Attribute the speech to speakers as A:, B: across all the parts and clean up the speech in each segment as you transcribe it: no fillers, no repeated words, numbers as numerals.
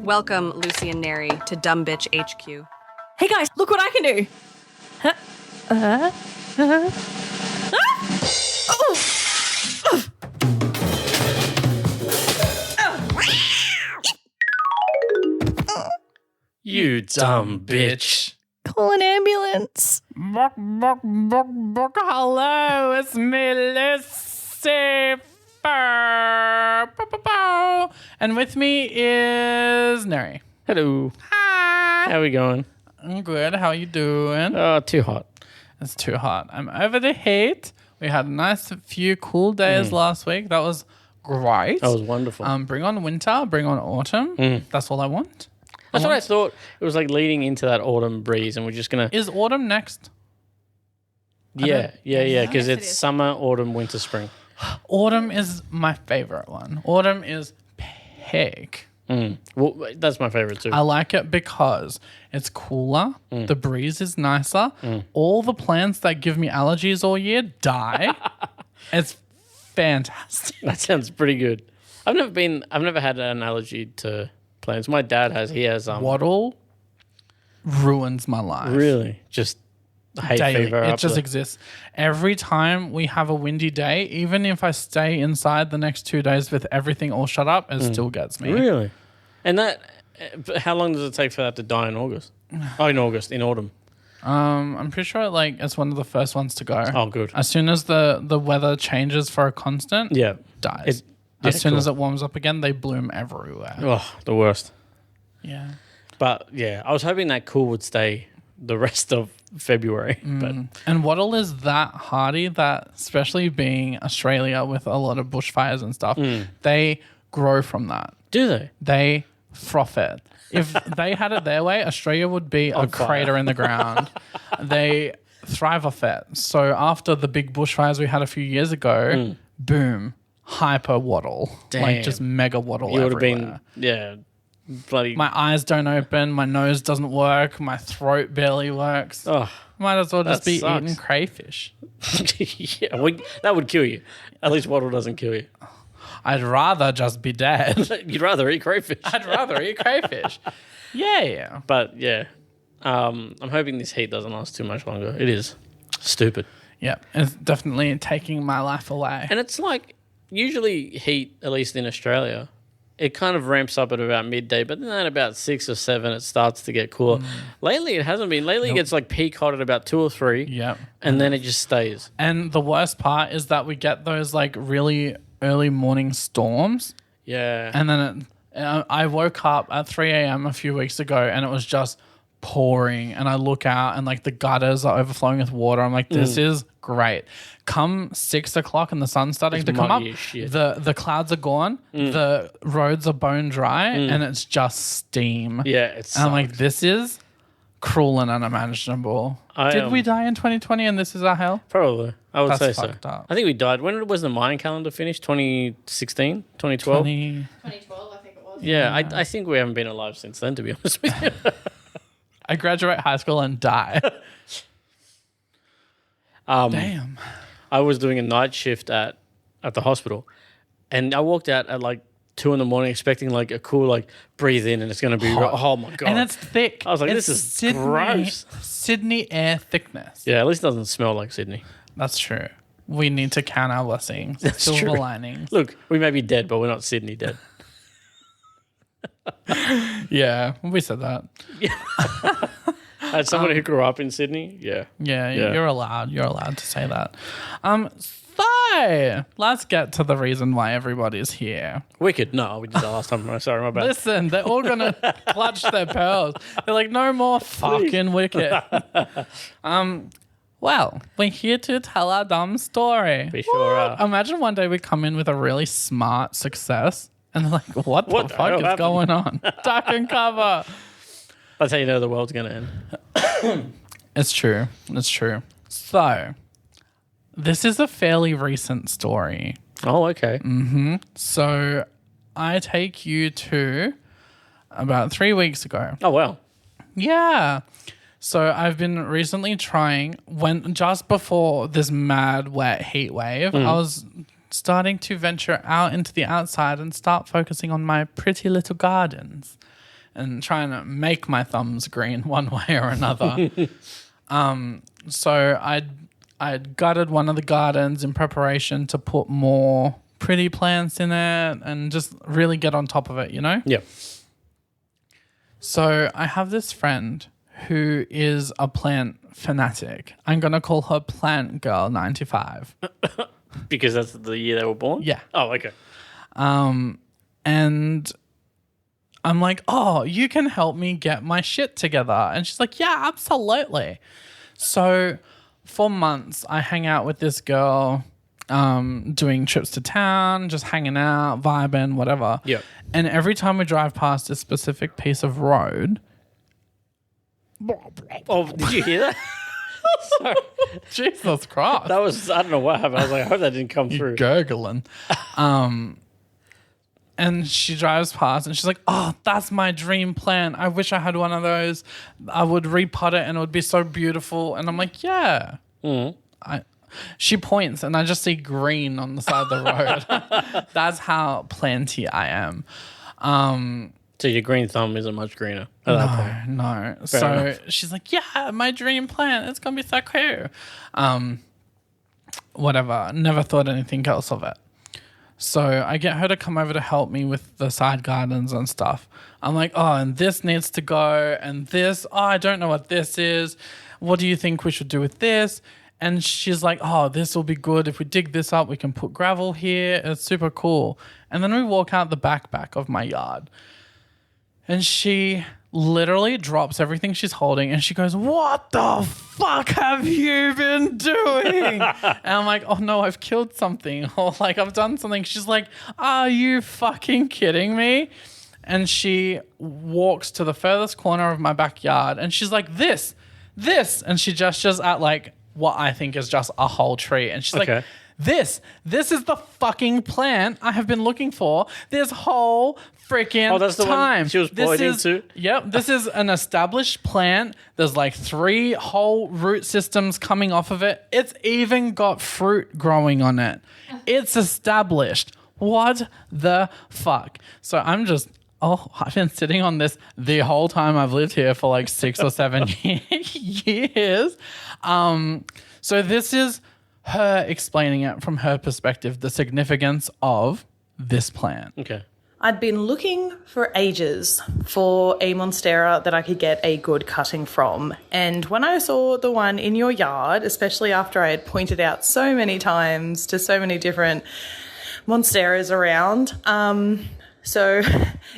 A: Welcome, Lucy and Nery, to Dumb Bitch HQ.
B: Hey guys, look what I can do.
C: You dumb bitch.
B: Call an ambulance.
C: Hello, it's me, Lucy-Furr. And with me is Nery.
D: Hello.
C: Hi.
D: How we going?
C: I'm good. How you doing?
D: Too hot.
C: It's too hot. I'm over the heat. We had a nice few cool days last week. That was great.
D: That was wonderful.
C: Bring on winter. Bring on autumn. That's all I want.
D: That's what I thought. It was like leading into that autumn breeze, and we're just gonna.
C: Is autumn next?
D: Yeah. Because
A: it
D: it's
A: is.
D: summer, autumn, winter, spring.
C: Autumn is my favorite one. Autumn is peak.
D: Well, that's my favorite too.
C: I like it because it's cooler. The breeze is nicer. All the plants that give me allergies all year die. It's fantastic.
D: That sounds pretty good. I've never had an allergy to plants. My dad has. He has
C: Wattle ruins my life.
D: really just hay
C: Daily.
D: fever.
C: It
D: up
C: just
D: there.
C: exists. Every time we have a windy day, even if I stay inside the next 2 days with everything all shut up, it still gets me.
D: Really, and that. How long does it take for that to die in August? In autumn.
C: I'm pretty sure it's one of the first ones to go.
D: Oh, good.
C: As soon as the weather changes for a constant,
D: Yeah.
C: dies.
D: Yeah,
C: As soon
D: cool.
C: as it warms up again, they bloom everywhere.
D: Oh, the worst.
C: Yeah.
D: But yeah, I was hoping that cool would stay the rest of February. But
C: And wattle is that hardy that, especially being Australia with a lot of bushfires and stuff, they grow from that.
D: do they?
C: They froth it. If they had it their way, Australia would be a
D: fire.
C: crater in the ground. They thrive off it. So after the big bushfires we had a few years ago, boom, hyper wattle.
D: Damn.
C: Like just mega wattle
D: You would have
C: everywhere.
D: been, bloody.
C: My eyes don't open. My nose doesn't work. My throat barely works.
D: oh,
C: Might as well just
D: that
C: be
D: sucks.
C: eating crayfish.
D: yeah, that would kill you. At least wattle doesn't kill you.
C: I'd rather just be dead.
D: You'd rather eat crayfish.
C: I'd rather eat crayfish. Yeah.
D: But yeah, I'm hoping this heat doesn't last too much longer. It is stupid.
C: Yeah. It's definitely taking my life away.
D: And it's like, usually heat, at least in Australia, it kind of ramps up at about midday, but then at about 6 or 7, it starts to get cooler. Lately, it hasn't been. Lately, it gets like peak hot at about 2 or 3.
C: Yep.
D: And then it just stays.
C: And the worst part is that we get those like really early morning storms.
D: Yeah.
C: And then I woke up at 3 a.m. a few weeks ago and it was just pouring. And I look out and like the gutters are overflowing with water. I'm like, this is great. Come 6 o'clock and the sun's starting to come up.
D: muggy as shit.
C: The clouds are gone. The roads are bone dry and it's just steam.
D: Yeah, it's.
C: And I'm like, this is cruel and unimaginable. Did we die in 2020 and this is our hell?
D: Probably. I would
C: That's
D: say so.
C: fucked up.
D: I think we died. When was the Mayan calendar finished? 2016? 2012?
A: 2012, I think it was.
D: Yeah, I think we haven't been alive since then, to be honest with you.
C: I graduate high school and die. Damn.
D: I was doing a night shift at the hospital, and I walked out at like 2 a.m. expecting like a cool like breathe in and it's gonna be oh my god,
C: And it's thick.
D: I was like,
C: It's
D: this is gross.
C: Sydney air thickness.
D: Yeah, at least it doesn't smell like Sydney.
C: That's true. We need to count our blessings. Silver
D: true.
C: linings.
D: Look, we may be dead, but we're not Sydney dead.
C: Yeah, we said that.
D: As someone who grew up in Sydney, yeah.
C: Yeah,
D: Yeah.
C: you're allowed. You're allowed to say that. So let's get to the reason why everybody's here.
D: Wicked. No, we did that last time. Sorry, my bad.
C: Listen, they're all gonna clutch their pearls. They're like, no more fucking wicked. Well, we're here to tell our dumb story.
D: We sure are.
C: Imagine one day we come in with a really smart success, and they're like, "What the
D: What the
C: fuck
D: hell
C: is
D: happened?"
C: going on?" Duck and cover.
D: That's how you know the world's gonna end.
C: It's true. It's true. So, this is a fairly recent story.
D: Oh, okay.
C: So, I take you to about 3 weeks ago.
D: Oh, wow.
C: Yeah. So I've been recently trying just before this mad wet heat wave, I was starting to venture out into the outside and start focusing on my pretty little gardens. and trying to make my thumbs green one way or another. So I'd gutted one of the gardens in preparation to put more pretty plants in it and just really get on top of it, you know?
D: Yeah.
C: So I have this friend who is a plant fanatic. I'm going to call her Plant Girl 95.
D: Because that's the year they were born?
C: Yeah.
D: Oh, okay.
C: And I'm like, oh, you can help me get my shit together. And she's like, yeah, absolutely. So for months, I hang out with this girl, doing trips to town, just hanging out, vibing, whatever.
D: Yeah.
C: And every time we drive past a specific piece of road.
D: Oh, did you hear that? Sorry.
C: Jesus Christ.
D: That was, I don't know what happened. I was like, I hope that didn't come through.
C: Gurgling. And she drives past and she's like, oh, that's my dream plant. I wish I had one of those. I would repot it and it would be so beautiful. And I'm like, yeah. She points and I just see green on the side of the road. That's how planty I am.
D: So your green thumb isn't much greener at that point.
C: No.
D: Fair
C: So
D: enough.
C: she's like, yeah, my dream plant. It's going to be so cool. Whatever. Never thought anything else of it. So I get her to come over to help me with the side gardens and stuff. I'm like, oh, and this needs to go, and this, oh, I don't know what this is. What do you think we should do with this? And she's like, oh, this will be good. If we dig this up, we can put gravel here. It's super cool. And then we walk out the back of my yard. And she literally drops everything she's holding and she goes, what the fuck have you been doing? And I'm like, oh no, I've killed something. Or like, I've done something. She's like, are you fucking kidding me? And she walks to the furthest corner of my backyard and she's like, this. And she gestures at like what I think is just a whole tree. And she's like, this is the fucking plant I have been looking for this whole freaking
D: that's the
C: time.
D: one she was pointing to?
C: Yep. This is an established plant. There's like 3 whole root systems coming off of it. It's even got fruit growing on it. It's established. What the fuck? So I'm just, I've been sitting on this the whole time I've lived here for like 6 or 7 years. So this is her explaining it from her perspective, the significance of this plant.
D: Okay.
B: I'd been looking for ages for a monstera that I could get a good cutting from. And when I saw the one in your yard, especially after I had pointed out so many times to so many different monsteras around, so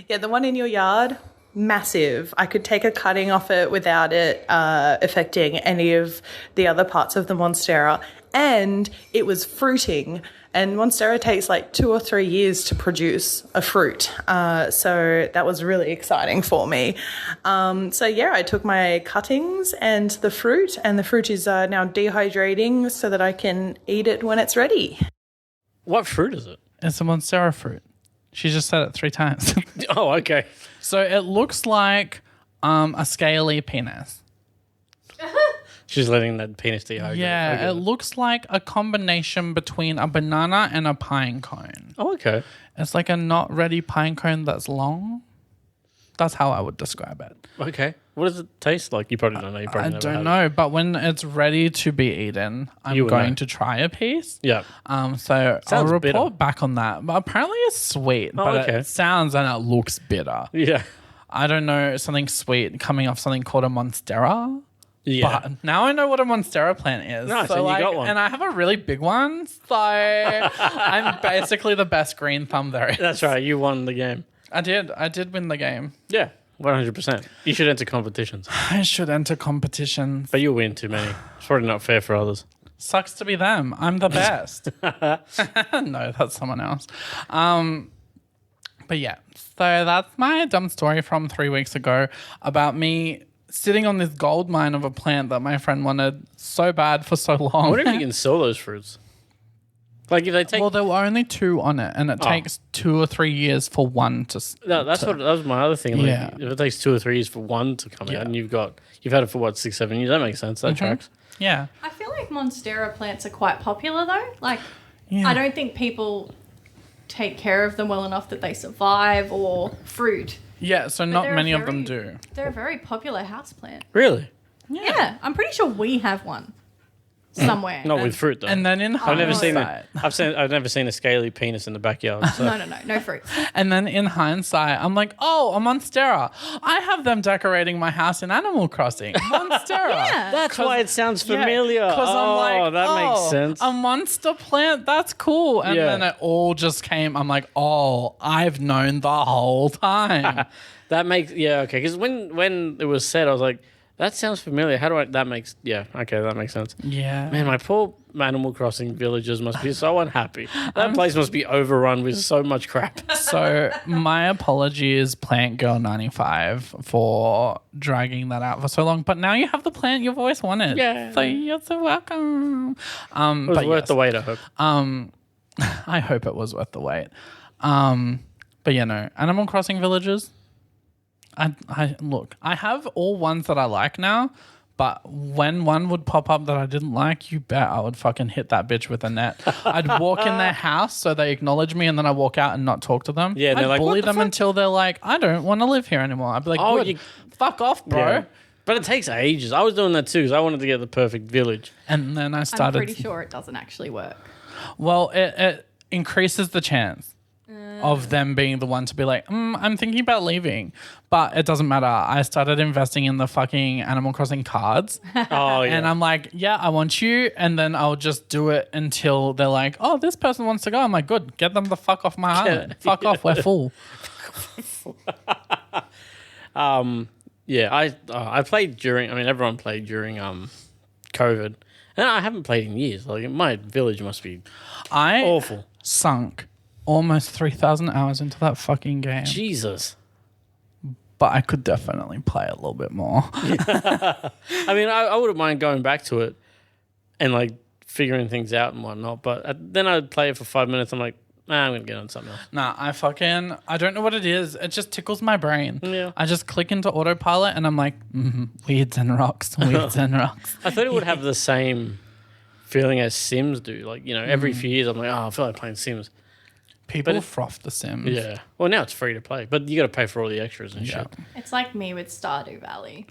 B: yeah, the one in your yard, massive. I could take a cutting off it without it affecting any of the other parts of the monstera. And it was fruiting. And monstera takes like 2 or 3 years to produce a fruit. So that was really exciting for me. So yeah, I took my cuttings and the fruit is now dehydrating so that I can eat it when it's ready.
D: What fruit is it?
C: It's a monstera fruit. She just said it 3 times.
D: Oh, okay.
C: So it looks like a scaly penis.
D: She's letting that penis dehydrate.
C: Yeah,
D: Okay.
C: it looks like a combination between a banana and a pine cone.
D: Oh, okay.
C: It's like a not ready pine cone that's long. That's how I would describe it.
D: Okay. What does it taste like? You probably don't know. You probably
C: I
D: never
C: don't
D: had
C: know, but when it's ready to be eaten, I'm
D: You would
C: going
D: know.
C: to try a piece.
D: Yeah.
C: So I'll
D: Sounds
C: report
D: bitter.
C: back on that. But apparently it's sweet, but
D: okay.
C: it sounds and it looks bitter.
D: Yeah.
C: I don't know, something sweet coming off something called a monstera.
D: Yeah.
C: But now I know what a monstera plant is.
D: Nice, and you got one.
C: And I have a really big one, so I'm basically the best green thumb there is.
D: That's right. You won the game.
C: I did win the game.
D: Yeah. 100%. You should enter competitions,
C: I should enter competitions.
D: but you'll win too many. It's probably not fair for others.
C: Sucks to be them. I'm the best. No, that's someone else. But yeah, so that's my dumb story from 3 weeks ago about me sitting on this gold mine of a plant that my friend wanted so bad for so long.
D: I wonder if you can sell those fruits. Like if they take...
C: Well, there were only 2 on it, and it takes 2 or 3 years for one to.
D: No, that was my other thing. Like,
C: Yeah.
D: if it takes 2 or 3 years for one to come out, and you've had it for what, 6, 7 years, that makes sense. That tracks.
C: Yeah.
A: I feel like monstera plants are quite popular though. Like,
C: Yeah.
A: I don't think people take care of them well enough that they survive or fruit.
C: Yeah, so not
A: they're
C: many of them do.
A: They're a very popular houseplant.
D: Really?
A: Yeah, I'm pretty sure we have one somewhere.
D: Not with fruit though.
C: And then in
D: I've never seen
C: hindsight,
D: I've never seen a scaly penis in the backyard. So.
A: No fruit.
C: and then in hindsight, I'm like, oh, a Monstera. I have them decorating my house in Animal Crossing. Monstera.
A: Yeah.
D: That's why it sounds familiar.
C: Because I'm like,
D: that makes sense.
C: A monster plant, that's cool. And
D: Yeah.
C: then it all just came. I'm like, oh, I've known the whole time.
D: That makes okay. Because when it was said, I was like, that sounds familiar. How do I? That makes that makes sense.
C: Yeah.
D: Man, my poor Animal Crossing villagers must be so unhappy. That place must be overrun with so much crap.
C: So my apologies, Plant Girl 95, for dragging that out for so long. But now you have the plant you've always wanted.
D: Yeah.
C: So you're so welcome.
D: It was worth the wait, I hope.
C: I hope it was worth the wait. But Animal Crossing villages. I look, I have all ones that I like now, but when one would pop up that I didn't like, you bet I would fucking hit that bitch with a net. I'd walk in their house so they acknowledge me, and then I walk out and not talk to them.
D: Yeah,
C: I'd
D: they're like,
C: bully
D: "What the
C: them
D: fuck?"
C: until they're like, I don't want to live here anymore. I'd be like,
D: Oh,
C: good, fuck off, bro.
D: Yeah. But it takes ages. I was doing that too because I wanted to get the perfect village.
C: And then I
A: I'm
C: started.
A: pretty sure it doesn't actually work.
C: Well, it increases the chance of them being the one to be like, I'm thinking about leaving. But it doesn't matter. I started investing in the fucking Animal Crossing cards.
D: Oh, yeah.
C: And I'm like, yeah, I want you. And then I'll just do it until they're like, oh, this person wants to go. I'm like, good. Get them the fuck off my island. Fuck off. We're full.
D: Yeah, I played during. I mean, everyone played during COVID, and I haven't played in years. Like my village must be
C: I
D: awful.
C: sunk almost 3,000 hours into that fucking game.
D: Jesus.
C: But I could definitely play a little bit more.
D: I mean, I wouldn't mind going back to it and like figuring things out and whatnot. But then I'd play it for 5 minutes. I'm like, I'm gonna get on something else.
C: Nah, I don't know what it is. It just tickles my brain.
D: Yeah.
C: I just click into autopilot and I'm like, weirds and rocks, weirds and rocks.
D: I thought it would have the same feeling as Sims do. Like every few years, I'm like, I feel like playing Sims.
C: People froth the Sims.
D: Yeah. Well, now it's free to play, but you got to pay for all the extras and shit.
A: It's like me with Stardew Valley.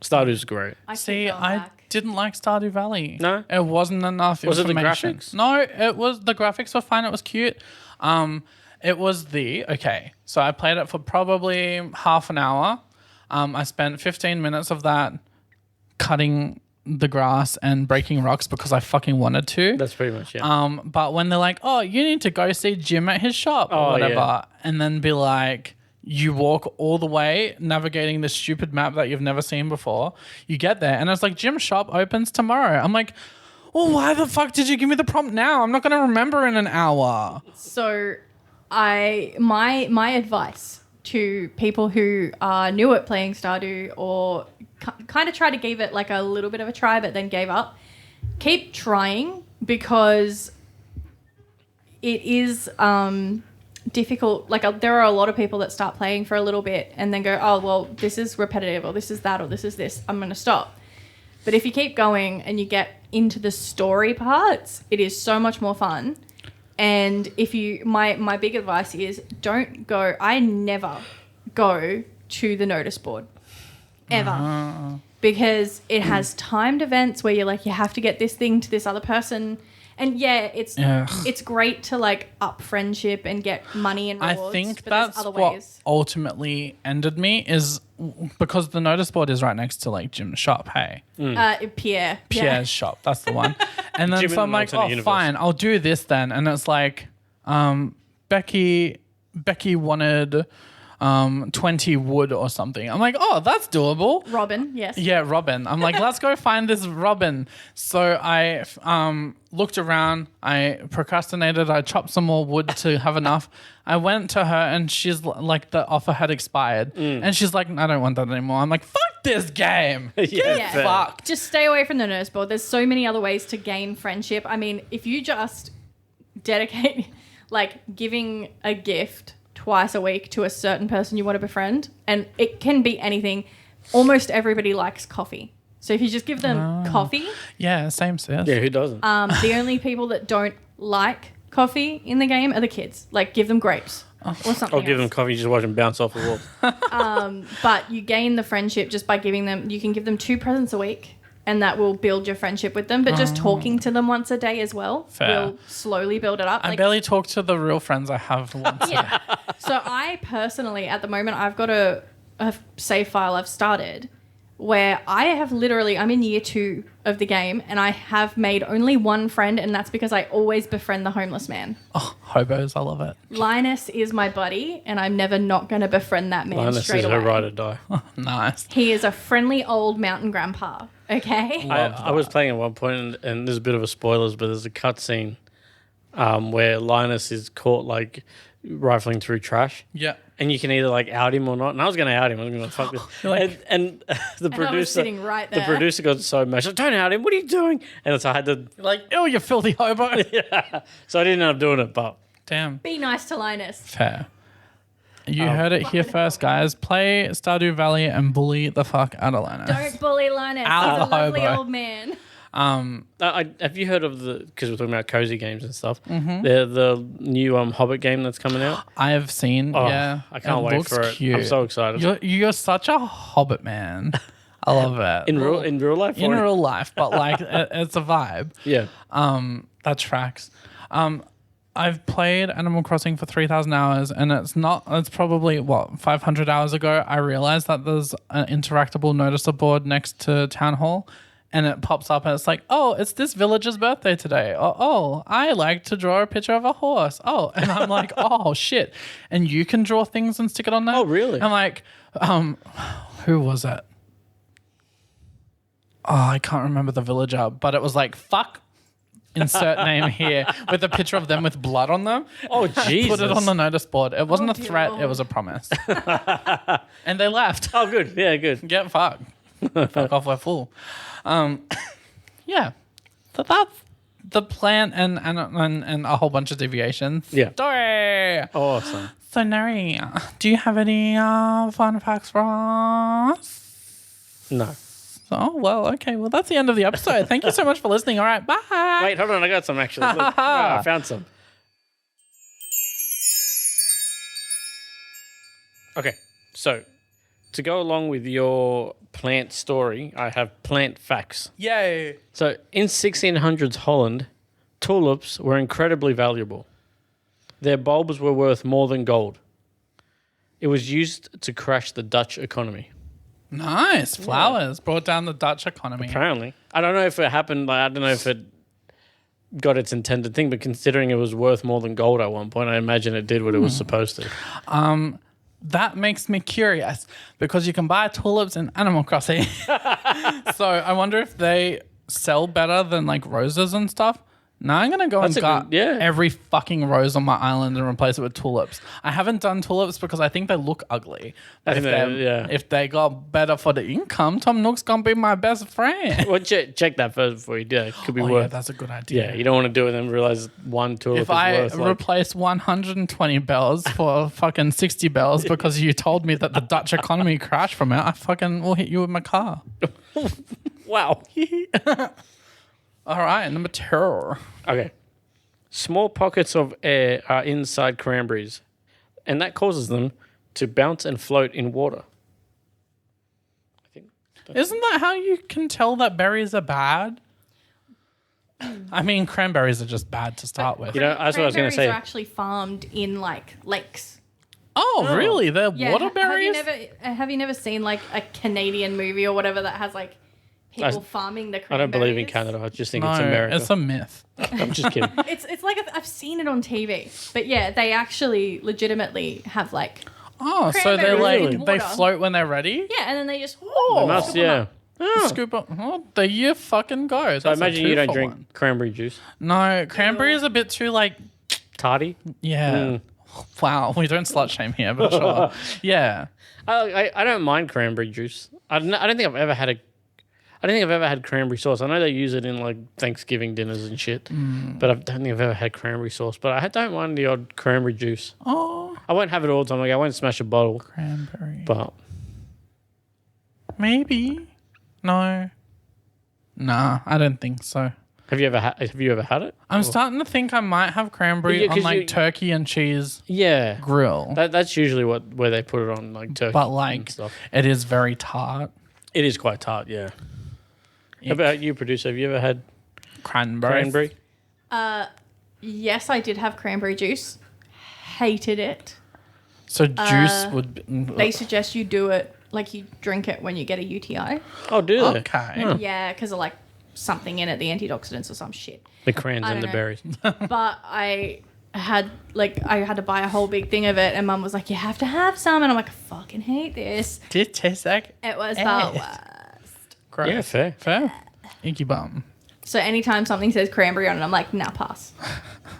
D: Stardew's great.
A: I keep
C: See,
A: going
C: I
A: back.
C: didn't like Stardew Valley.
D: No?
C: It wasn't enough
D: Was it the
C: information.
D: graphics?
C: No, it was the graphics were fine. It was cute. It was so I played it for probably half an hour. I spent 15 minutes of that cutting the grass and breaking rocks because I fucking wanted to.
D: That's pretty much, yeah.
C: But when they're like, oh, you need to go see Jim at his shop or whatever,
D: yeah.
C: and then be like, you walk all the way navigating this stupid map that you've never seen before. You get there and it's like, Jim's shop opens tomorrow. I'm like, well, why the fuck did you give me the prompt now? I'm not going to remember in an hour.
A: So, my advice to people who are new at playing Stardew or kind of try to give it like a little bit of a try but then gave up, keep trying because it is difficult. Like there are a lot of people that start playing for a little bit and then go, oh, well, this is repetitive or this is that or this is this. I'm going to stop. But if you keep going and you get into the story parts, it is so much more fun. And if you, my big advice is don't go, I never go to the notice board, ever. Because it has timed events where you're like, you have to get this thing to this other person. And yeah, it's great to like up friendship and get money and rewards.
C: I think
A: but there's
C: that's
A: other
C: what
A: ways.
C: ultimately ended me is because the notice board is right next to like Jim's shop, hey?
A: Pierre's
C: Pierre's shop, that's the one. And then
D: Jim
C: so
D: in
C: I'm
D: an
C: like,
D: alternate
C: oh,
D: universe.
C: fine, I'll do this then. And it's like, Becky wanted 20 wood or something. I'm like, oh, that's doable.
A: Robin, yes.
C: Yeah, Robin. I'm like, let's go find this Robin. So I looked around. I procrastinated. I chopped some more wood to have enough. I went to her and she's like, the offer had expired. And she's like, I don't want that anymore. I'm like, fuck this game.
A: Yeah.
D: fair.
C: Fuck.
A: Just stay away from the notice board. There's so many other ways to gain friendship. I mean, if you just dedicate, like, giving a gift twice a week to a certain person you want to befriend, and it can be anything. Almost everybody likes coffee. So if you just give them coffee,
C: Yeah, same sis.
D: Yeah, who doesn't?
A: the only people that don't like coffee in the game are the kids. Like, give them grapes. or something
D: Or give them
A: else.
D: coffee, just watch them bounce off the wall.
A: But you gain the friendship just by giving them, you can give them 2 presents a week and that will build your friendship with them. But just talking to them once a day as well
C: Fair.
A: will slowly build it up.
C: I barely talk to the real friends I have once a day.
A: Yeah. So I personally, at the moment, I've got a save file I've started where I have literally, I'm in year 2 of the game and I have made only 1 friend, and that's because I always befriend the homeless man.
C: Oh, hobos, I love it.
A: Linus is my buddy and I'm never not going to befriend that man
D: Linus
A: straight
D: is
A: away.
D: her ride or die.
C: Nice.
A: He is a friendly old mountain grandpa, okay?
D: I was playing at one point, and there's a bit of a spoilers, but there's a cutscene where Linus is caught like rifling through trash.
C: Yeah.
D: And you can either like out him or not. And I was going to out him. I was going to fuck this.
C: like-
D: and the
A: I was
D: producer,
A: sitting right
D: the
A: there.
D: producer got so mad. She's like, "Don't out him. What are you doing?" And so I had to,
C: Like, oh, you filthy hobo.
D: so I didn't end up doing it. But
C: Damn.
A: Be nice to Linus.
C: Fair. You heard it here first, guys. Play Stardew Valley and bully the fuck out of Linus.
A: Don't bully Linus.
C: Out
A: He's a
C: of the
A: lovely
C: hobo.
A: old man.
D: have you heard of because we're talking about cozy games and stuff,
C: Mm-hmm.
D: the new Hobbit game that's coming out?
C: I have seen,
D: Oh,
C: yeah.
D: I can't
C: It
D: wait
C: looks
D: for it.
C: cute.
D: I'm so excited.
C: You're such a hobbit man. I love it.
D: in real life?
C: In
D: or-
C: real life, but like it's a vibe.
D: Yeah.
C: That tracks. I've played Animal Crossing for 3,000 hours, and it's probably 500 hours ago I realized that there's an interactable noticer board next to Town Hall, and it pops up and it's like, oh, it's this villager's birthday today. Oh, I like to draw a picture of a horse. Oh, and I'm like, oh shit. And you can draw things and stick it on there.
D: Oh, really?
C: I'm like, who was it? Oh, I can't remember the villager, but it was like, fuck, insert name here, with a picture of them with blood on them.
D: Oh, Jesus.
C: Put it on the notice board. It wasn't a
A: dear
C: threat,
A: Lord.
C: it was a promise. And they left.
D: Oh, good. Yeah, good.
C: Get fucked. Fuck off, we're full. Yeah. So that's the plan and a whole bunch of deviations.
D: Yeah.
C: Story.
D: Awesome.
C: So, Nery, do you have any fun facts for us?
D: No.
C: Oh, well, okay. Well, that's the end of the episode. Thank you so much for listening. All right, bye.
D: Wait, hold on. I got some actually. Look, I found some. Okay, so to go along with your plant story, I have plant facts.
C: Yay.
D: So in 1600s Holland, tulips were incredibly valuable. Their bulbs were worth more than gold. It was used to crash the Dutch economy.
C: Nice. Flowers brought down the Dutch economy.
D: Apparently. I don't know if it happened. Like, I don't know if it got its intended thing, but considering it was worth more than gold at one point, I imagine it did what it was supposed to.
C: That makes me curious because you can buy tulips in Animal Crossing. So I wonder if they sell better than like roses and stuff. Now I'm going to go
D: That's
C: and
D: a
C: gut
D: good- yeah.
C: every fucking rose on my island and replace it with tulips. I haven't done tulips because I think they look ugly. But
D: I think
C: if they got better for the income, Tom Nook's going to be my best friend.
D: Well, check that first before you do it. Could be
C: Oh, yeah,
D: worth.
C: that's a good idea.
D: Yeah, you don't want to do it and then realize one tulip
C: If
D: is
C: I
D: worth like...
C: replace 120 bells for fucking 60 bells because you told me that the Dutch economy crashed from it, I fucking will hit you with my car.
D: Wow.
C: All right, number 2.
D: Okay. Small pockets of air are inside cranberries, and that causes them to bounce and float in water. I think.
C: Isn't that how you can tell that berries are bad? I mean, cranberries are just bad to start with.
D: You know, that's what I was going to
A: Cranberries
D: say.
A: are actually farmed in like lakes.
C: Oh, really? They're
A: Yeah,
C: water berries?
A: Have you never seen like a Canadian movie or whatever that has like people farming the
D: I
A: cranberries?
D: don't believe in Canada. I just think
C: No,
D: it's America.
C: it's a myth.
D: I'm just kidding.
A: It's like I've seen it on TV, but yeah, they actually legitimately have like
C: Oh, so they
A: Cranberries in
C: they
A: water.
C: float when they're ready?
A: yeah, and then they just
C: Oh,
D: They must, yeah.
C: scoop up. Oh, there you fucking go.
D: I
C: That's a
D: imagine you don't
C: 2 for
D: drink
C: 1.
D: cranberry juice.
C: No, cranberry is a bit too like,
D: Tardy?
C: yeah. Wow, we don't slut shame here, but sure. Yeah.
D: I don't mind cranberry juice. I don't think I've ever had cranberry sauce. I know they use it in like Thanksgiving dinners and shit, but I don't think I've ever had cranberry sauce. But I don't mind the odd cranberry juice.
C: Oh,
D: I won't have it all the time. Like I won't smash a bottle,
C: cranberry.
D: but
C: Maybe. No. Nah, I don't think so.
D: Have you ever had it?
C: I'm starting to think I might have cranberry
D: Yeah,
C: on
D: 'cause
C: like
D: you-
C: turkey and cheese
D: Yeah.
C: grill.
D: That's usually where they put it on, like turkey
C: But
D: and
C: like
D: stuff.
C: it is very tart.
D: It is quite tart, yeah. How about you, producer? Have you ever had cranberry?
A: Yes, I did have cranberry juice. Hated it.
C: So juice would be,
A: They suggest you do it like you drink it when you get a UTI.
D: Oh, do they?
C: okay.
A: Yeah, because of like something in it, the antioxidants or some shit.
D: The crayons
A: I
D: and the
A: don't know.
D: berries.
A: But I had to buy a whole big thing of it, and Mum was like, "You have to have some," and I'm like, "I fucking hate this."
C: Did it taste like
A: It was the
C: Eh.
A: worst.
C: gross?
D: Yeah, fair.
C: Fair. Icky bum.
A: So anytime something says cranberry on it, I'm like, "Nah, pass."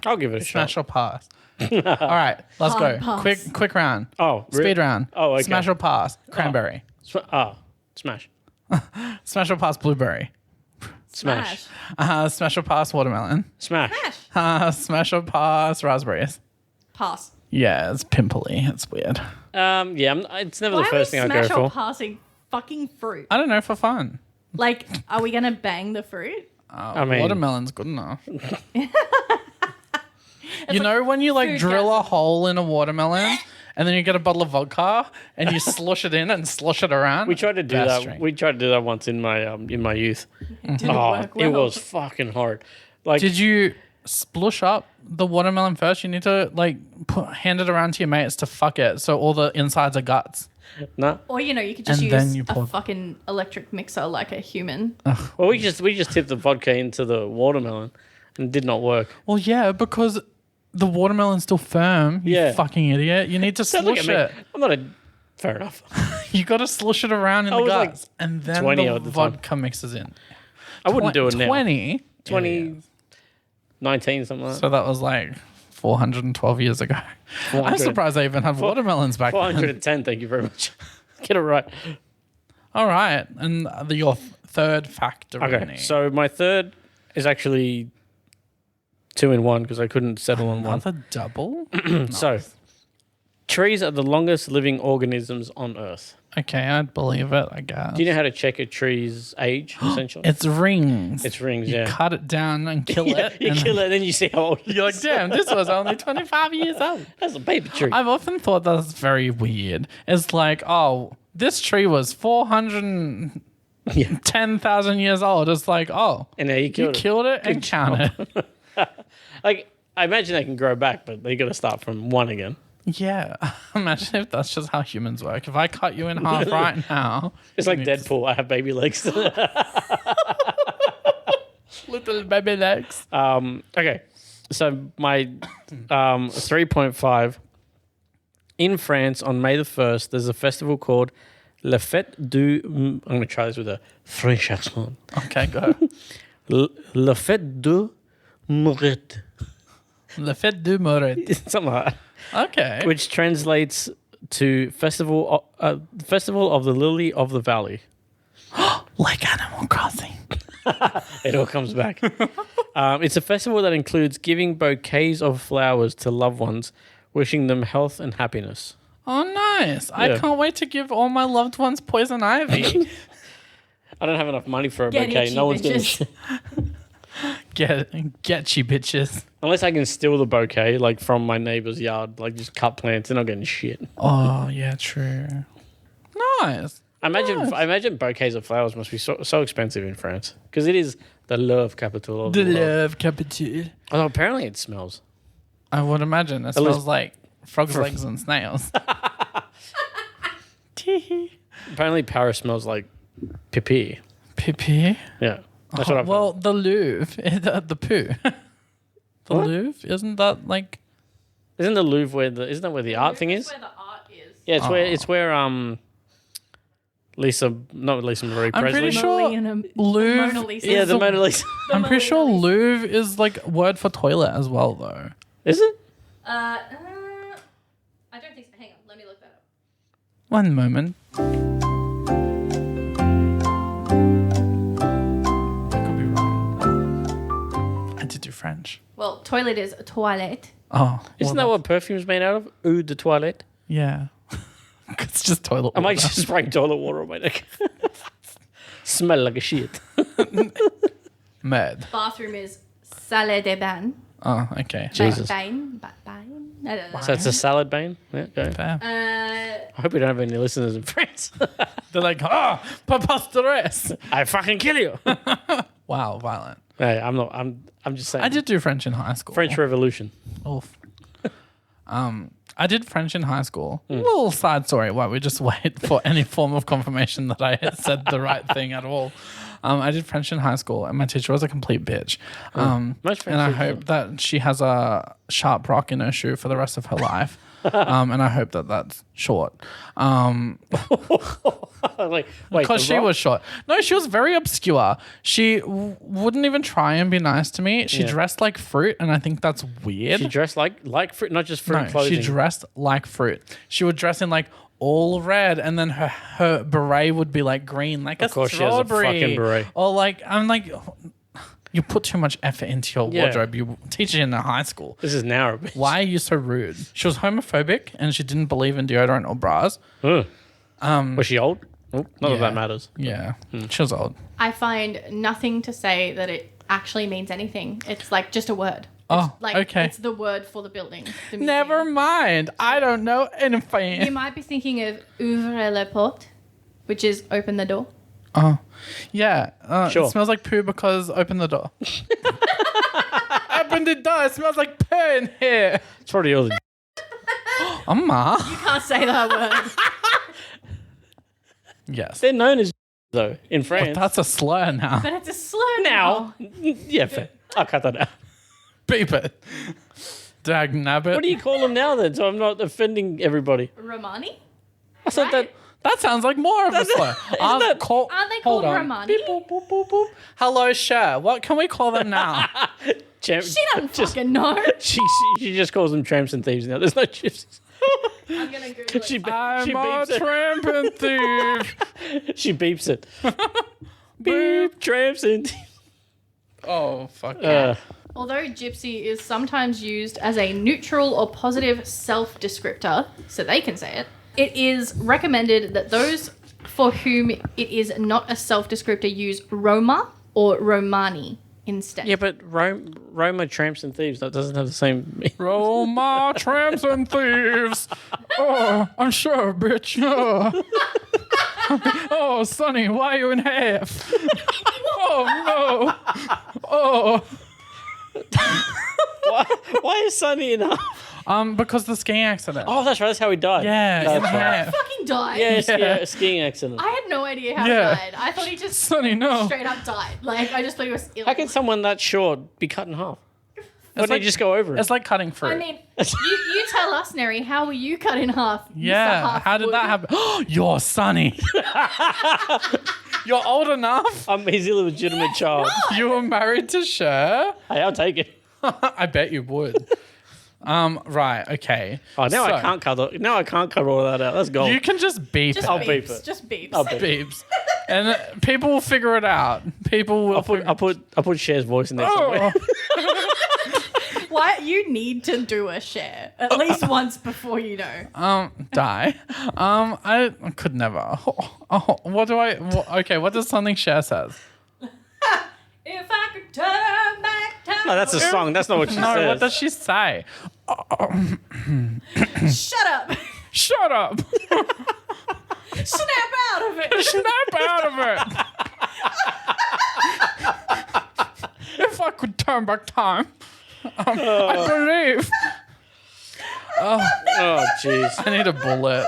D: I'll give it a shot.
C: Smash or pass. All right, let's
A: Hard
C: go.
A: pass.
C: Quick round.
D: Oh,
C: Speed round.
D: Oh, okay.
C: Smash or pass. Cranberry.
D: Smash.
C: Smash or pass. Blueberry.
D: Smash.
C: Smash or pass. Watermelon.
D: Smash.
A: Smash.
C: Smash or pass. Raspberries.
A: Pass.
C: Yeah, it's pimply. It's weird.
D: It's never
A: Why
D: the
A: are we
D: first thing I go
A: smash or
D: for.
A: passing fucking fruit?
C: I don't know, for fun.
A: Like, are we gonna bang the fruit?
D: I mean,
C: Watermelon's good enough. You know when you like
A: food
C: drill a
A: gasm.
C: hole in a watermelon and then you get a bottle of vodka and you slush it in and slush it around?
D: we tried to do
C: Best
D: that.
C: drink.
D: We tried to do that once in my youth.
A: Didn't work well.
D: It was fucking hard. Like,
C: Did you splush up the watermelon first? You need to like hand it around to your mates to fuck it so all the insides are guts.
D: no?
A: Or you could just
C: And then
A: use
C: you
A: a
C: pour-
A: fucking electric mixer like a human.
D: Well, we just tipped the vodka into the watermelon, and it did not work.
C: Well, yeah, because the watermelon's still firm. You
D: Yeah.
C: fucking idiot. You need to
D: Don't look
C: slush
D: at me.
C: it.
D: I'm not a. Fair enough.
C: You got to slush it around in the
D: was like
C: guts, and then
D: 20
C: the
D: at the time.
C: vodka mixes in.
D: I wouldn't do it now.
C: 20?
D: 19, something like that.
C: So that was like 412 years ago. I'm
D: 400.
C: surprised they even had watermelons back then.
D: 410. Thank you very much. Get it right.
C: All right, and your third factor.
D: Okay, so my third is actually 2 in 1 because I couldn't settle on one.
C: another double.
D: So, trees are the longest living organisms on Earth.
C: Okay, I'd believe it. I guess.
D: Do you know how to check a tree's age, essentially?
C: It's rings.
D: It's rings,
C: You
D: yeah.
C: cut it down and kill
D: Yeah,
C: it.
D: you
C: and
D: kill it, then you see how old it
C: You're
D: is.
C: like, damn, this was only 25 years old.
D: That's a baby tree.
C: I've often thought that's very weird. It's like, oh, this tree was 410,000 years old. It's like, oh,
D: And there you
C: you
D: killed it.
C: killed it and counted it.
D: Like, I imagine they can grow back, but they got to start from 1 again.
C: Yeah. Imagine if that's just how humans work. If I cut you in half right now.
D: It's like Deadpool. I have baby legs.
C: Little baby legs.
D: Okay, so my 3.5. In France, on May the 1st, there's a festival called La Fête du... I'm going to try this with a French accent.
C: Okay, go.
D: La Fête du Mourette.
C: La fête du Moret.
D: Something like that.
C: Okay.
D: Which translates to Festival of the Lily of the Valley.
C: Like Animal Crossing.
D: It all comes back. It's a festival that includes giving bouquets of flowers to loved ones, wishing them health and happiness.
C: Oh, nice. I
D: Yeah.
C: can't wait to give all my loved ones poison ivy.
D: I don't have enough money for a
A: Get
D: bouquet.
A: itchy,
D: No one's going
A: bitches.
D: to...
C: Get you, bitches.
D: Unless I can steal the bouquet, like, from my neighbour's yard, like, just cut plants, they're not getting shit.
C: Oh, yeah, true. Nice.
D: I imagine bouquets of flowers must be so expensive in France. Because it is the love capital of
C: The
D: the world.
C: love capital.
D: Although apparently it smells.
C: I would imagine. It
D: least-
C: smells like frogs' legs and snails. Tee.
D: Apparently Paris smells like pipi.
C: Pipi.
D: Yeah. That's what I've
C: Well, the Louvre, the poo. The
D: What?
C: Louvre, isn't that like?
D: Isn't the Louvre isn't that where the art thing is?
A: Where the art is.
D: Yeah, it's where not Lisa Marie
C: I'm
D: Presley.
C: pretty sure
A: Mona
C: Louvre.
A: Lisa.
D: Yeah,
C: is
D: the Mona Lisa.
C: I'm pretty sure Louvre is like a word for toilet as well, though.
D: Is it?
A: I don't think so. Hang on, let me look that up.
C: One moment. I could be wrong. I did do French.
A: Well, toilet is a toilette.
C: Oh,
D: Isn't that what perfume's made out of? Eau de toilette.
C: Yeah. It's just toilet
D: I
C: water.
D: might just spraying toilet water on my neck. Smell like a shit.
C: Med.
A: Bathroom is salle de bain.
C: Oh, okay.
D: Jesus.
A: Bain. I don't know.
D: So it's a salad bane? Yeah, okay.
C: Fair.
D: I hope we don't have any listeners in France.
C: They're like, preposterous.
D: I fucking kill you.
C: Wow, violent.
D: Hey, I'm just saying.
C: I did do French in high school.
D: French Revolution.
C: Oof. I did French in high school. Little side story while we just wait for any form of confirmation that I had said the right thing at all. I did French in high school, and my teacher was a complete bitch.
D: Most French
C: And I
D: teachers
C: hope that she has a sharp rock in her shoe for the rest of her life. And I hope that that's short.
D: Like, wait,
C: Because she was short. No, she was very obscure. She wouldn't even try and be nice to me. She dressed like fruit, and I think that's weird.
D: She dressed like fruit, not just fruit
C: No,
D: clothing.
C: she dressed like fruit. She would dress in like all red, and then her beret would be like green, like
D: Of course she has a
C: strawberry.
D: fucking beret.
C: Or like, I'm like, you put too much effort into your
D: Yeah.
C: wardrobe. You teach it in a high school.
D: This is now.
C: Why are you so rude? She was homophobic, and she didn't believe in deodorant or bras.
D: Was she old? Oh, not
C: yeah.
D: that that matters.
C: Yeah, she was old.
A: I find nothing to say that it actually means anything. It's like just a word.
C: Oh,
A: Like
C: okay.
A: it's the word for the building. The museum.
C: Never mind. I don't know anything.
A: You might be thinking of ouvre la porte, which is open the door.
C: Oh, yeah.
D: Sure.
C: It smells like poo because open the door. Open the door. It smells like poo in here.
D: It's probably all the.
C: Amma.
A: You can't say that word.
C: Yes.
D: They're known as though in France.
C: That's a slur now.
A: But it's a slur
D: now. Yeah, fair. I'll cut that out.
C: Beep it. Dag nabbit.
D: What do you call them now then? So I'm not offending everybody.
A: Romani?
D: I thought
A: Right?
C: That sounds like more of a slur. I'll
D: that-
C: call,
A: Aren't they
C: hold
A: called
C: on.
A: Romani?
C: Beep, boop, boop, boop, boop. Hello, Cher. What can we call them now?
A: She doesn't fucking know.
D: She just calls them tramps and thieves now. There's no gypsies.
A: I'm gonna Google
D: She,
A: it.
C: I'm a
D: beeps it.
C: tramp and thief.
D: She beeps it. Beep, tramps and thieves.
C: Oh, fuck.
A: Although gypsy is sometimes used as a neutral or positive self-descriptor, so they can say it, it is recommended that those for whom it is not a self-descriptor use Roma or Romani instead.
D: Yeah, but Roma, tramps and thieves, that doesn't have the same meaning.
C: Roma, tramps and thieves. Oh, I'm sure, bitch. Oh. Oh, Sonny, why are you in half? Oh, no. Oh.
D: Why is Sonny in half?
C: Because the skiing accident.
D: Oh, that's right. That's how he died.
C: Yeah,
D: That's
C: in
D: right.
C: half.
A: Fucking died.
D: Yeah, a skiing accident.
A: I had no idea how
C: Yeah.
A: he died. I thought he just
C: Sonny, no.
A: straight up died. Like, I just thought he was ill.
D: How can someone that short be cut in half? Why
C: It's
D: don't you just go over it?
C: It's like cutting fruit.
A: I mean, you tell us, Nery, how were you cut in half? Mr.
C: yeah, how did that
A: Half-Wood?
C: happen? You're Sonny. You're old enough.
D: I'm his illegitimate child.
C: You were married to Cher.
D: Hey, I'll take it.
C: I bet you would. Right, okay.
D: Oh, now
C: So,
D: I can't cut it. Now I can't cut all that out. That's gold.
C: You can just beep
A: Just
C: it.
D: I'll beep
A: beeps.
D: it.
A: Just beeps.
D: I'll beep it.
C: Beeps. And people will figure it out. People will
D: I'll put Cher's voice in there somewhere.
A: Why you need to do a share at least once before you know.
C: Die. I could never. Okay, what does something Cher says?
A: If I could turn back time.
D: No, that's a song. That's not what she
C: No,
D: says.
C: what does she say?
A: Shut up.
C: Shut up.
A: Snap out of it.
C: Snap out of it. If I could turn back time, I believe.
D: Oh, jeez.
C: I need a bullet.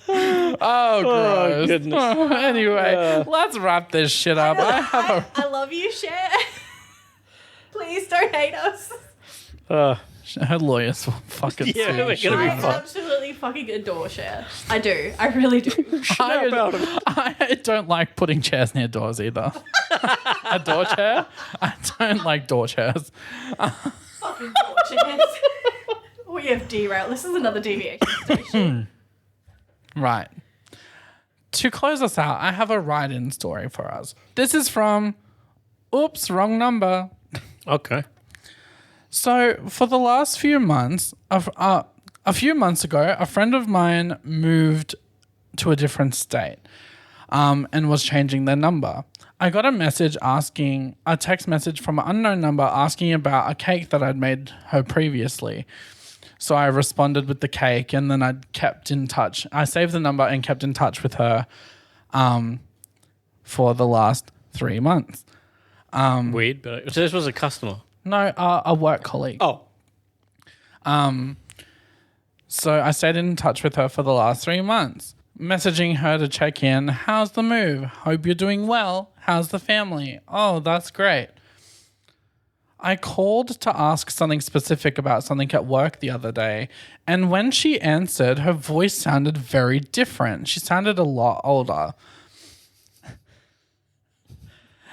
C: Oh, gross.
D: goodness.
C: Anyway, let's wrap this shit up. I have
A: I love you, Cher. Please don't hate us.
C: her lawyers will fucking
D: Yeah,
C: sue
D: we're
C: you.
D: gonna be
A: I
D: fine.
A: absolutely fucking adore Cher. I do. I really do.
C: I don't like putting chairs near doors either. A door chair? I don't like door chairs.
A: Fucking door chairs. We have derailed. This is another deviation station.
C: Right. To close us out, I have a write-in story for us. This is from... Oops, wrong number.
D: Okay.
C: So, for the last few months, a few months ago, a friend of mine moved to a different state. and was changing their number. I got a text message from an unknown number asking about a cake that I'd made her previously. So I responded with the cake, and then I kept in touch. I saved the number and kept in touch with her for the last 3 months.
D: Weird, but so this was a customer.
C: No, a work colleague.
D: Oh.
C: So I stayed in touch with her for the last 3 months, messaging her to check in. How's the move? Hope you're doing well. How's the family? Oh, that's great. I called to ask something specific about something at work the other day, and when she answered, her voice sounded very different. She sounded a lot older.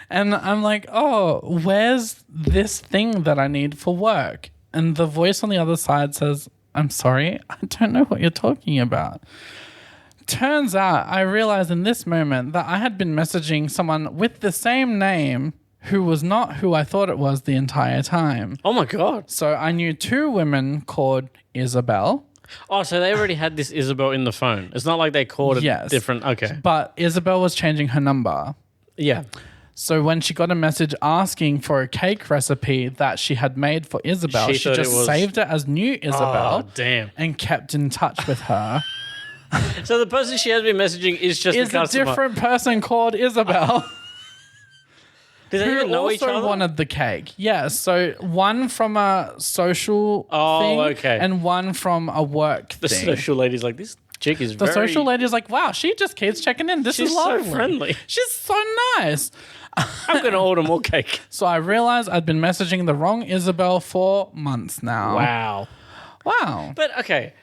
C: And I'm like, oh, where's this thing that I need for work? And the voice on the other side says, I'm sorry, I don't know what you're talking about. Turns out I realized in this moment that I had been messaging someone with the same name who was not who I thought it was the entire time.
D: Oh my God.
C: So I knew 2 women called Isabel.
D: Oh, so they already had this Isabel in the phone. It's not like they called it different. Okay.
C: But Isabel was changing her number.
D: Yeah.
C: So when she got a message asking for a cake recipe that she had made for Isabel, she just saved it as new Isabel.
D: Oh, damn.
C: And kept in touch with her.
D: So the person she has been messaging is just
C: a
D: customer.
C: different person called Isabel.
D: Do they even know each other?
C: Who also wanted the cake. Yeah, so one from a social thing
D: okay.
C: and one from a work
D: The
C: thing.
D: social lady's like, this chick is
C: The social lady's like, wow, she just keeps checking in. This is lovely.
D: She's so friendly.
C: She's so nice.
D: I'm going to order more cake.
C: So I realized I'd been messaging the wrong Isabel for months now. Wow.
D: But, okay,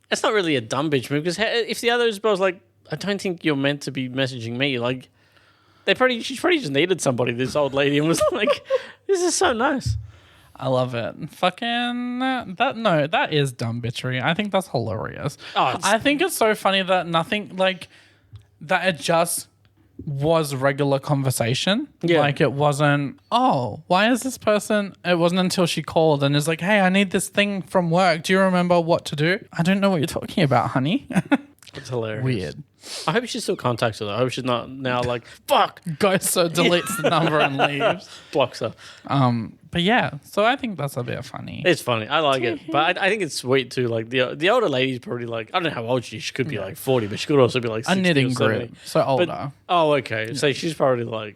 D: that's not really a dumb bitch move, because if the other Isabel's like, I don't think you're meant to be messaging me, like, she probably just needed somebody, this old lady, and was like, this is so nice.
C: I love it. Fucking that is dumb bitchery. I think that's hilarious. I think it's so funny that that it just was regular conversation.
D: Yeah.
C: Like it wasn't, oh, why is this person? It wasn't until she called and is like, hey, I need this thing from work. Do you remember what to do? I don't know what you're talking about, honey.
D: It's hilarious.
C: Weird.
D: I hope she still contacts her though. I hope she's not now like, fuck.
C: Goes so deletes the number and leaves.
D: Blocks her.
C: But yeah, so I think that's a bit funny.
D: It's funny. I like it. But I think it's sweet too. Like the older lady's probably like, I don't know how old she is. She could be like 40, but she could also be like 60
C: a knitting
D: or 70.
C: group. So older.
D: Okay. So she's probably like,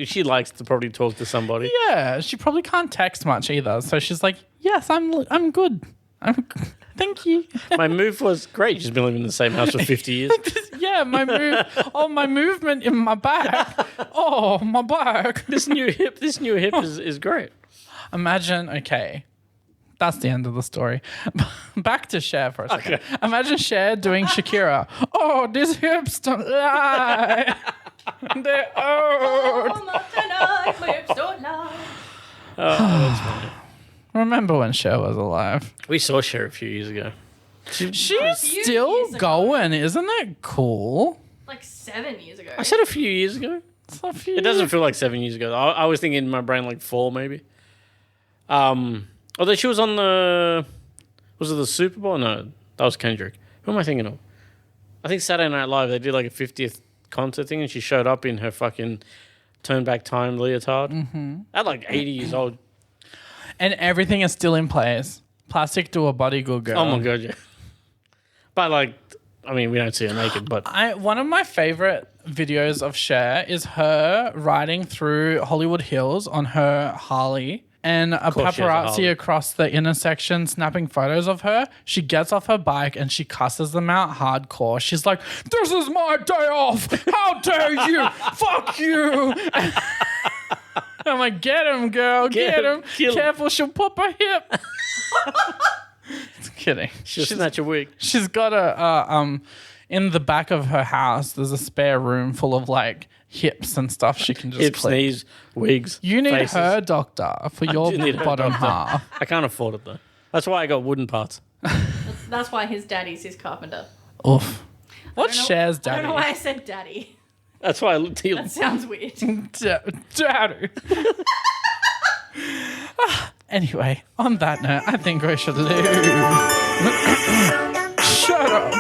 D: she likes to probably talk to somebody.
C: Yeah, she probably can't text much either. So she's like, yes, I'm good. Thank you.
D: My move was great. She's been living in the same house for 50 years.
C: Yeah, my move. Oh, my movement in my back. Oh, my back.
D: This new hip is great.
C: Imagine, okay, that's the end of the story. Back to Cher for a second.
D: Okay.
C: Imagine Cher doing Shakira. Oh, these hips don't lie. They're old.
A: Not tonight, my hips don't lie.
D: Oh, that's funny.
C: Remember when Cher was alive?
D: We saw Cher a few years ago.
C: She's still going, isn't it cool?
A: Like 7 years ago.
D: I said a few years ago. It doesn't feel like 7 years ago. I was thinking in my brain like 4 maybe. Although she was on was it the Super Bowl? No, that was Kendrick. Who am I thinking of? I think Saturday Night Live, they did like a 50th concert thing and she showed up in her fucking turn back time leotard. Mm-hmm. At like 80 years old.
C: And everything is still in place. Plastic to a body good girl.
D: Oh my God, yeah. But like, I mean, we don't see her naked, but...
C: One of my favorite videos of Cher is her riding through Hollywood Hills on her Harley and a paparazzi across the intersection snapping photos of her. She gets off her bike and she cusses them out hardcore. She's like, this is my day off. How dare you? Fuck you. I'm like, get him, girl. Get him. Careful, she'll pop her hip. Just kidding.
D: She'll snatch a wig.
C: She's got in the back of her house, there's a spare room full of like hips and stuff she can just
D: hips,
C: clip.
D: knees, wigs,
C: You need
D: faces.
C: her doctor for your bottom half.
D: I can't afford it though. That's why I got wooden parts.
A: That's why his daddy's his carpenter.
C: Oof. What's Cher's daddy?
A: I don't know why I said daddy.
D: That's why I looked at you.
A: That sounds weird.
C: Daddy. Anyway, on that note, I think we should leave. Shut up.